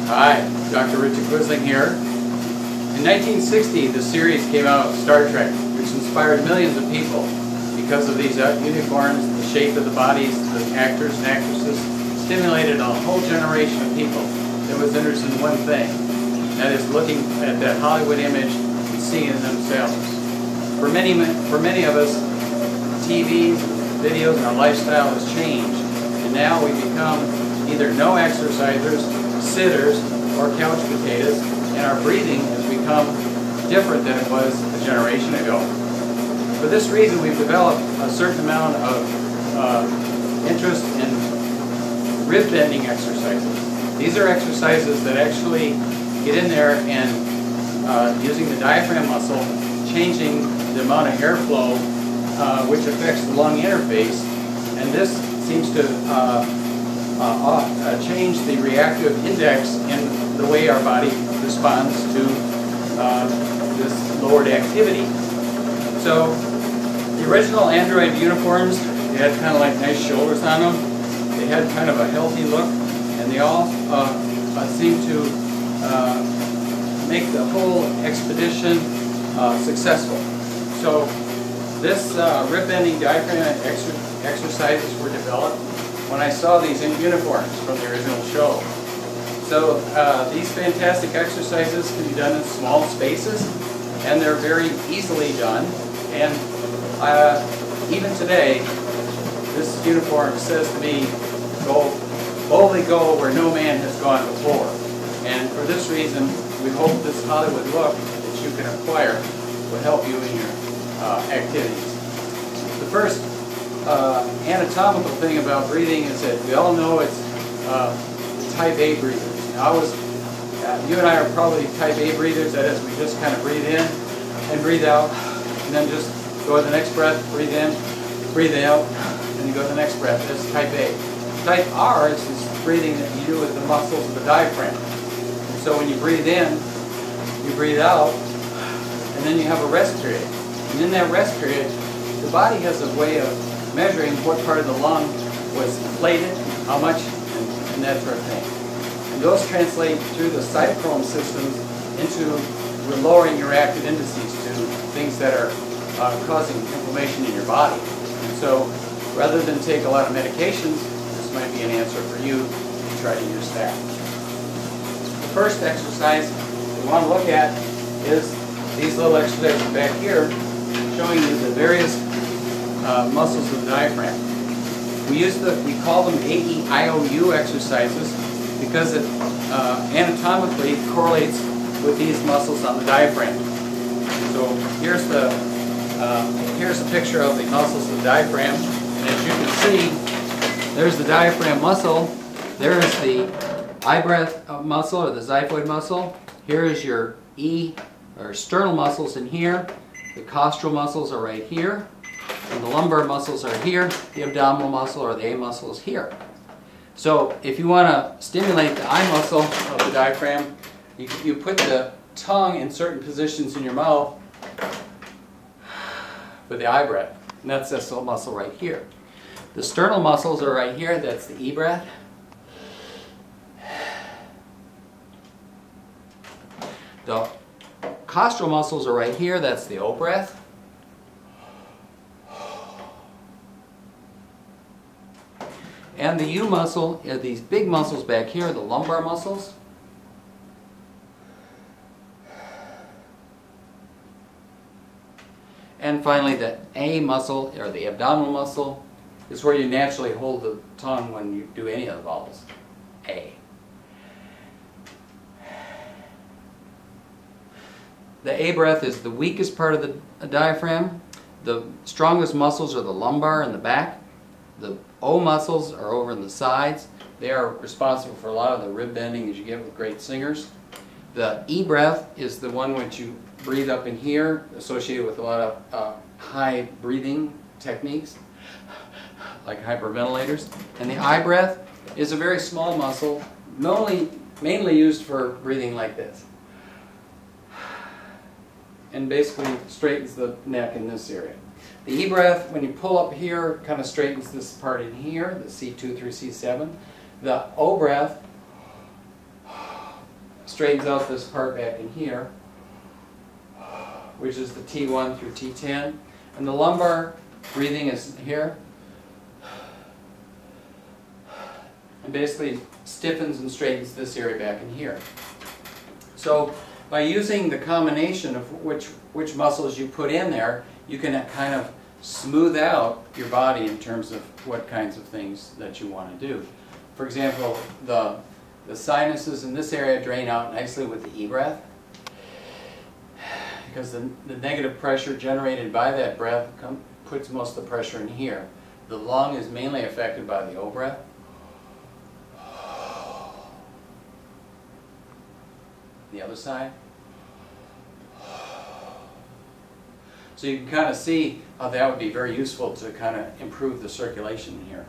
Hi, Dr. Richard Quisling here. In 1960, the series came out of Star Trek, which inspired millions of people because of these uniforms, the shape of the bodies, the actors and actresses, stimulated a whole generation of people that was interested in one thing, that is looking at that Hollywood image and seeing it themselves. For many of us, TV, videos, and our lifestyle has changed, and now we become either no exercisers, sitters, or couch potatoes, and our breathing has become different than it was a generation ago. For this reason, we've developed a certain amount of interest in rib bending exercises. These are exercises that actually get in there and using the diaphragm muscle, changing the amount of airflow which affects the lung interface, and this seems to change the reactive index in the way our body responds to this lowered activity. So the original android uniforms, they had kind of like nice shoulders on them. They had kind of a healthy look, and they all seemed to make the whole expedition successful. So this rib bending diaphragm exercises were developed when I saw these in uniforms from the original show. So these fantastic exercises can be done in small spaces, and they're very easily done. And even today, this uniform says to me, boldly go where no man has gone before. And for this reason, we hope this Hollywood look that you can acquire will help you in your activities. The first anatomical thing about breathing is that we all know it's type A breathers. Now, you and I are probably type A breathers. That is, we just kind of breathe in and breathe out, and then just go to the next breath, breathe in, breathe out, and you go to the next breath. That's type A. Type R is this breathing that you do with the muscles of the diaphragm. And so when you breathe in, you breathe out, and then you have a rest period. And in that rest period, the body has a way of measuring what part of the lung was inflated, how much, and that sort of thing. And those translate through the cytochrome systems into lowering your active indices to things that are causing inflammation in your body. And so rather than take a lot of medications, this might be an answer for you to try to use that. The first exercise we want to look at is these little exercises back here, showing you the various muscles of the diaphragm. We call them AEIOU exercises because it anatomically correlates with these muscles on the diaphragm. So here's a picture of the muscles of the diaphragm, and as you can see, there's the diaphragm muscle, there's the I-breath muscle or the xiphoid muscle, here is your sternal muscles in here, the costral muscles are right here, and the lumbar muscles are here, the abdominal muscle or the A muscle is here. So if you want to stimulate the I muscle of the diaphragm, you put the tongue in certain positions in your mouth for the I breath, and that's this little muscle right here. The sternal muscles are right here, that's the E breath. The costral muscles are right here, that's the O breath. And the U muscle are these big muscles back here, the lumbar muscles. And finally the A muscle, or the abdominal muscle, is where you naturally hold the tongue when you do any of the vowels. A. The A breath is the weakest part of the diaphragm. The strongest muscles are the lumbar and the back. The O muscles are over on the sides. They are responsible for a lot of the rib bending as you get with great singers. The E breath is the one which you breathe up in here, associated with a lot of high breathing techniques, like hyperventilators. And the I breath is a very small muscle, mainly used for breathing like this. And basically straightens the neck in this area. The E breath, when you pull up here, kind of straightens this part in here, the C2 through C7. The O breath straightens out this part back in here, which is the T1 through T10. And the lumbar breathing is here. And basically stiffens and straightens this area back in here. So by using the combination of which muscles you put in there, you can kind of smooth out your body in terms of what kinds of things that you want to do. For example, the sinuses in this area drain out nicely with the E-breath, because the negative pressure generated by that breath puts most of the pressure in here. The lung is mainly affected by the O-breath. The other side. So you can kind of see how that would be very useful to kind of improve the circulation here.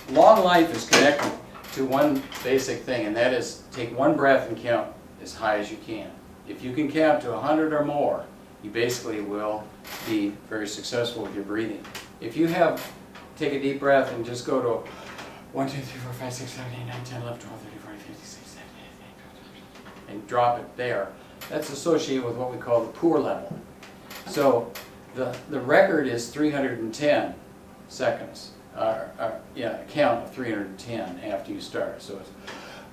Long life is connected to one basic thing, and that is take one breath and count as high as you can. If you can count to 100 or more, you basically will be very successful with your breathing. If you take a deep breath and just go to 1, 2, 3, 4, 5, 6, 7, 8, 9, 10, 11, 12, 13, 14, 15, 16, 17, 18, and drop it there, that's associated with what we call the poor level. So the record is 310 seconds. Count of 310 after you start. So it's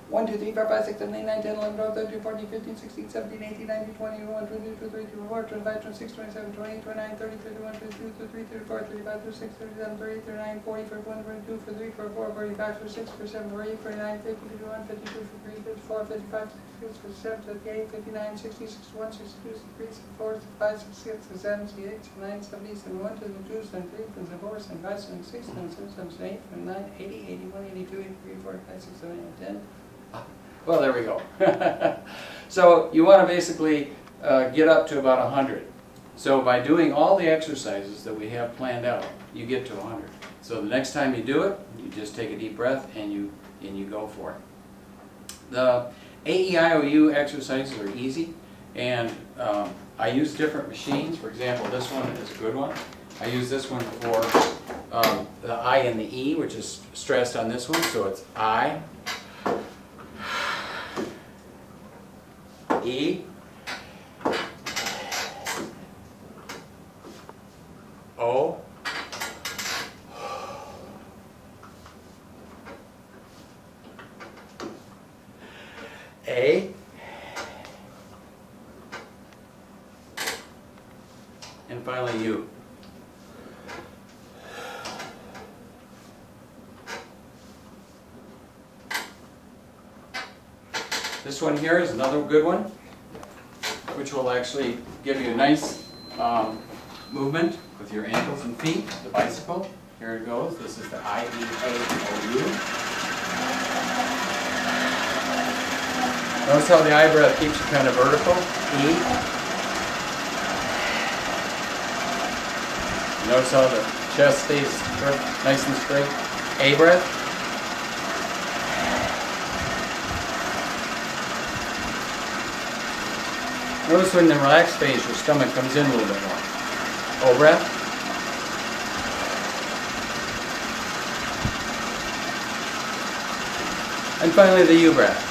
1, 2, 3, 4, 5, 6, 7, 8, 9, 10, 11, 12, 13, 14, 15, 16, 17, 18, 19, 20, 21, 22, 23, 24, 25, 26, 27, 28, 29, 30, 31, 32, 33, 34, 35, 36, 37, 38, 39, 40, 41, 42, 43, 44, 45, 46, 47, 48, 49, 50, 51, 52, 53, 54, 55, 56, 57, 58, 59, 60, 61, 62, 63, 64, 65, 66, 67, 68, 69, 70, 71, 72, 73, 74, 75, 76, 77, 78, 79, 80, 81, 82, 83, 45, 6, 7, 8, 10. Well, there we go. So you want to basically get up to about 100. So by doing all the exercises that we have planned out, you get to 100. So the next time you do it, you just take a deep breath and you go for it. The AEIOU exercises are easy, and I use different machines. For example, this one is a good one. I use this one for the I and the E, which is stressed on this one. So it's I, E, O, A, and finally U. This one here is another good one, which will actually give you a nice movement with your ankles and feet, the bicycle. Here it goes. This is the I-E-A-O-U. Notice how the I breath keeps you kind of vertical. E. Notice how the chest stays nice and straight. A breath. Notice when in the relaxed phase, your stomach comes in a little bit more. O breath. And finally the U breath.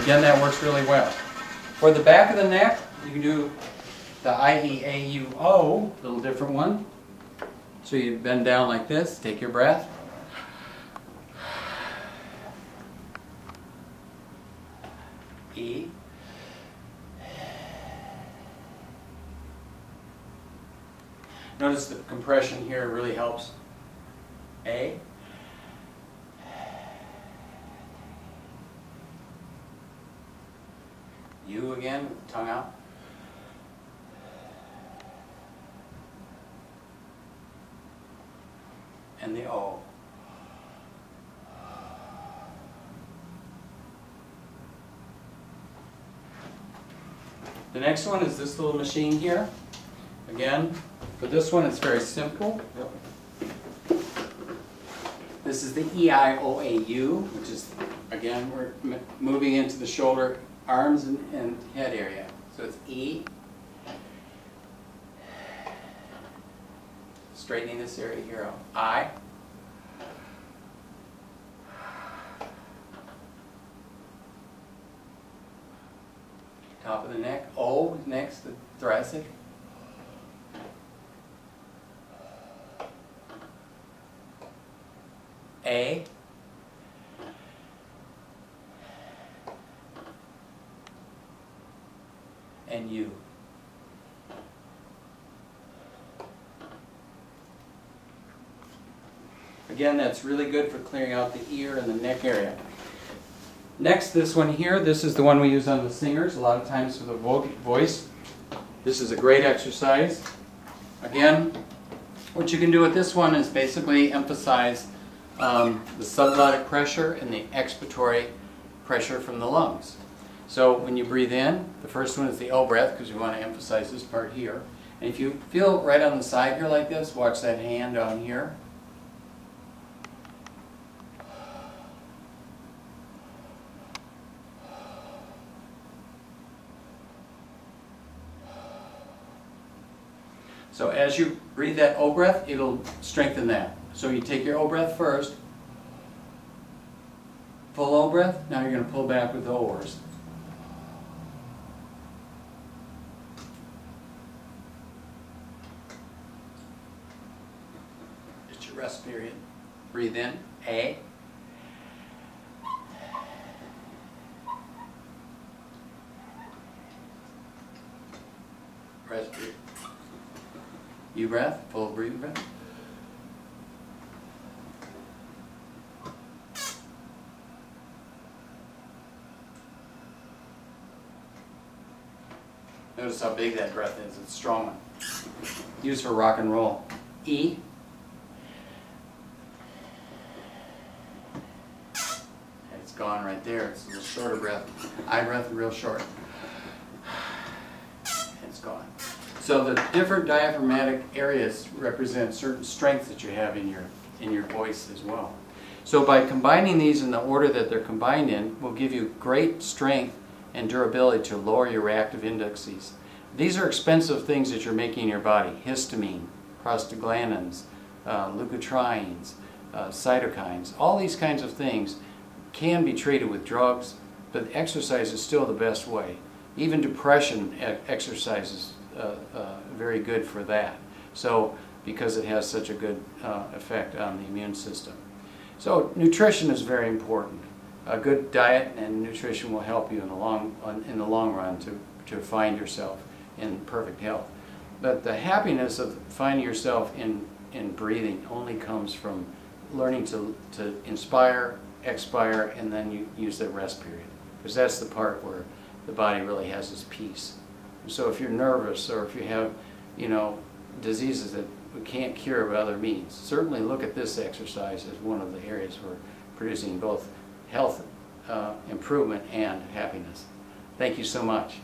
Again, that works really well. For the back of the neck, you can do the I-E-A-U-O, a little different one. So you bend down like this, take your breath. E. Notice the compression here really helps. A. U again, tongue out. And the O. The next one is this little machine here. Again, for this one it's very simple. This is the E-I-O-A-U, which is, again, we're moving into the shoulder, arms, and head area. So it's E. straightening this area here out. I. Top of the neck. O next, the thoracic. A. And U. Again, that's really good for clearing out the ear and the neck area. Next, this one here, this is the one we use on the singers, a lot of times for the voice. This is a great exercise. Again, what you can do with this one is basically emphasize the subglottic pressure and the expiratory pressure from the lungs. So when you breathe in, the first one is the O breath, because you want to emphasize this part here. And if you feel right on the side here like this, watch that hand on here. So as you breathe that O breath, it'll strengthen that. So you take your O breath first, full O breath, now you're going to pull back with the O's. It's your rest period. Breathe in, A. Rest period. U breath, full breathing breath. Notice how big that breath is. It's a strong one. Used for rock and roll. E. It's gone right there. It's a little shorter breath. I breath, real short. It's gone. So the different diaphragmatic areas represent certain strengths that you have in your voice as well. So by combining these in the order that they're combined in will give you great strength and durability to lower your reactive indexes. These are expensive things that you're making in your body. Histamine, prostaglandins, leukotrienes, cytokines, all these kinds of things can be treated with drugs, but exercise is still the best way. Even depression exercises very good for that. So because it has such a good effect on the immune system. So nutrition is very important. A good diet and nutrition will help you in the long run to find yourself in perfect health. But the happiness of finding yourself in breathing only comes from learning to inspire, expire, and then you use the rest period. Because that's the part where the body really has its peace. So if you're nervous or if you have, diseases that we can't cure by other means, certainly look at this exercise as one of the areas for producing both health improvement and happiness. Thank you so much.